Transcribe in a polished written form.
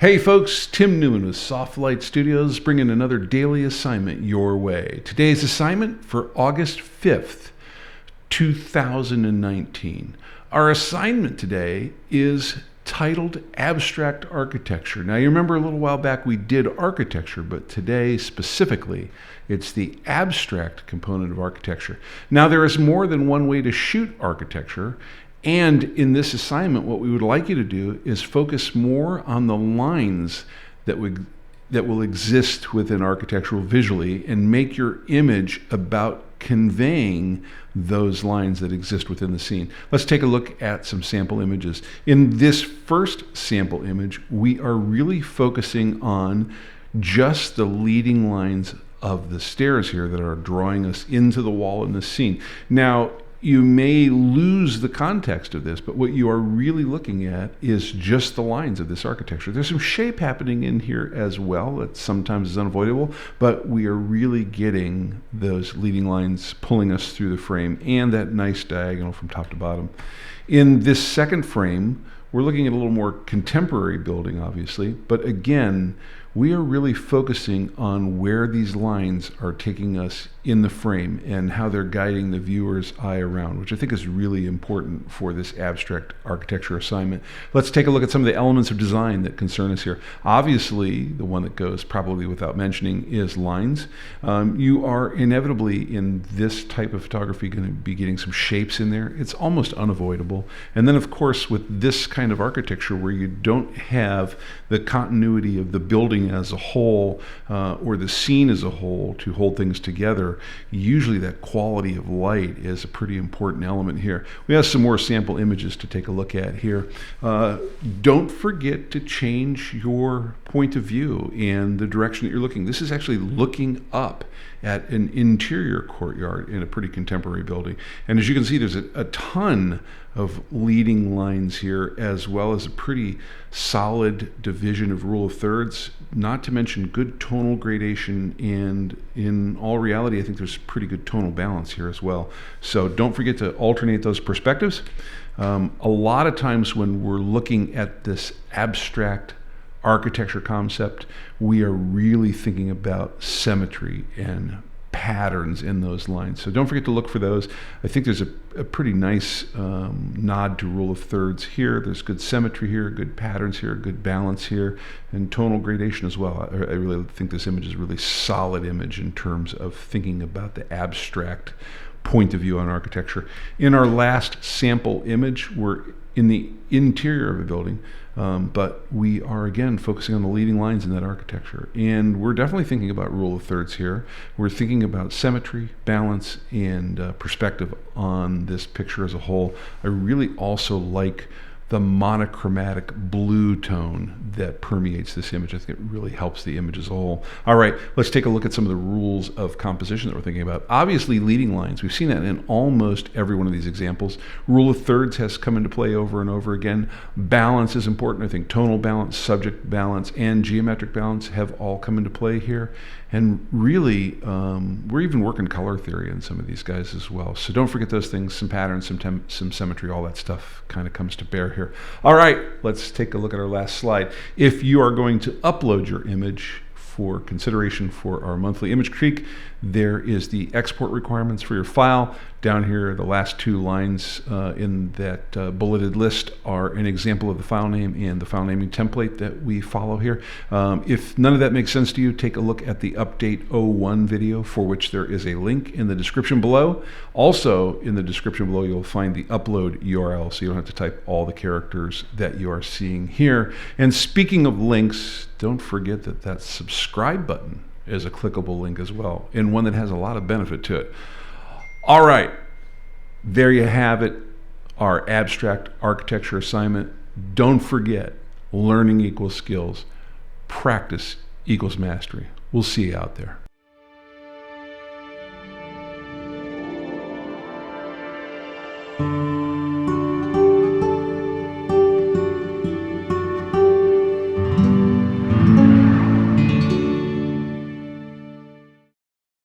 Hey folks, Tim Newman with Soft Lite Studios bringing another daily assignment your way. Today's assignment for August 5th, 2019. Our assignment today is titled Abstract Architecture. Now you remember a little while back we did architecture, but today specifically it's the abstract component of architecture. Now there is more than one way to shoot architecture. And in this assignment, what we would like you to do is focus more on the lines that will exist within architectural visually and make your image about conveying those lines that exist within the scene. Let's take a look at some sample images. In this first sample image, we are really focusing on just the leading lines of the stairs here that are drawing us into the wall in this scene. Now, you may lose the context of this, but what you are really looking at is just the lines of this architecture. There's some shape happening in here as well that sometimes is unavoidable, but we are really getting those leading lines pulling us through the frame and that nice diagonal from top to bottom. In this second frame, we're looking at a little more contemporary building, obviously, but again, we are really focusing on where these lines are taking us in the frame and how they're guiding the viewer's eye around, which I think is really important for this abstract architecture assignment. Let's take a look at some of the elements of design that concern us here. Obviously, the one that goes probably without mentioning is lines. You are inevitably in this type of photography going to be getting some shapes in there. It's almost unavoidable. And then of course with this kind of architecture where you don't have the continuity of the building as a whole or the scene as a whole to hold things together, usually that quality of light is a pretty important element here. We have some more sample images to take a look at here. Don't forget to change your point of view and the direction that you're looking. This is actually looking up at an interior courtyard in a pretty contemporary building. And as you can see, there's a ton of leading lines here, as well as a pretty solid division of rule of thirds, not to mention good tonal gradation, and in all reality, I think there's pretty good tonal balance here as well. So don't forget to alternate those perspectives. A lot of times when we're looking at this abstract architecture concept, we are really thinking about symmetry and patterns in those lines. So don't forget to look for those. I think there's a pretty nice nod to rule of thirds here. There's good symmetry here, good patterns here, good balance here, and tonal gradation as well. I really think this image is a really solid image in terms of thinking about the abstract point of view on architecture. In our last sample image, we're in the interior of a building, but we are again focusing on the leading lines in that architecture. And we're definitely thinking about rule of thirds here. We're thinking about symmetry, balance, and perspective on this picture as a whole. I really also like the monochromatic blue tone that permeates this image. I think it really helps the image as a whole. All right, let's take a look at some of the rules of composition that we're thinking about. Obviously, leading lines, we've seen that in almost every one of these examples. Rule of thirds has come into play over and over again. Balance is important. I think tonal balance, subject balance, and geometric balance have all come into play here. And really, we're even working color theory in some of these guys as well. So don't forget those things, some patterns, some symmetry, all that stuff kind of comes to bear here. All right, let's take a look at our last slide. If you are going to upload your image for consideration for our monthly image critique, there is the export requirements for your file. Down here, the last two lines in that bulleted list are an example of the file name and the file naming template that we follow here. If none of that makes sense to you, take a look at the Update 01 video, for which there is a link in the description below. Also, in the description below, you'll find the upload URL, so you don't have to type all the characters that you are seeing here. And speaking of links, don't forget that that subscribe button is a clickable link as well, and one that has a lot of benefit to it. All right, there you have it, our abstract architecture assignment. Don't forget, learning equals skills, practice equals mastery. We'll see you out there.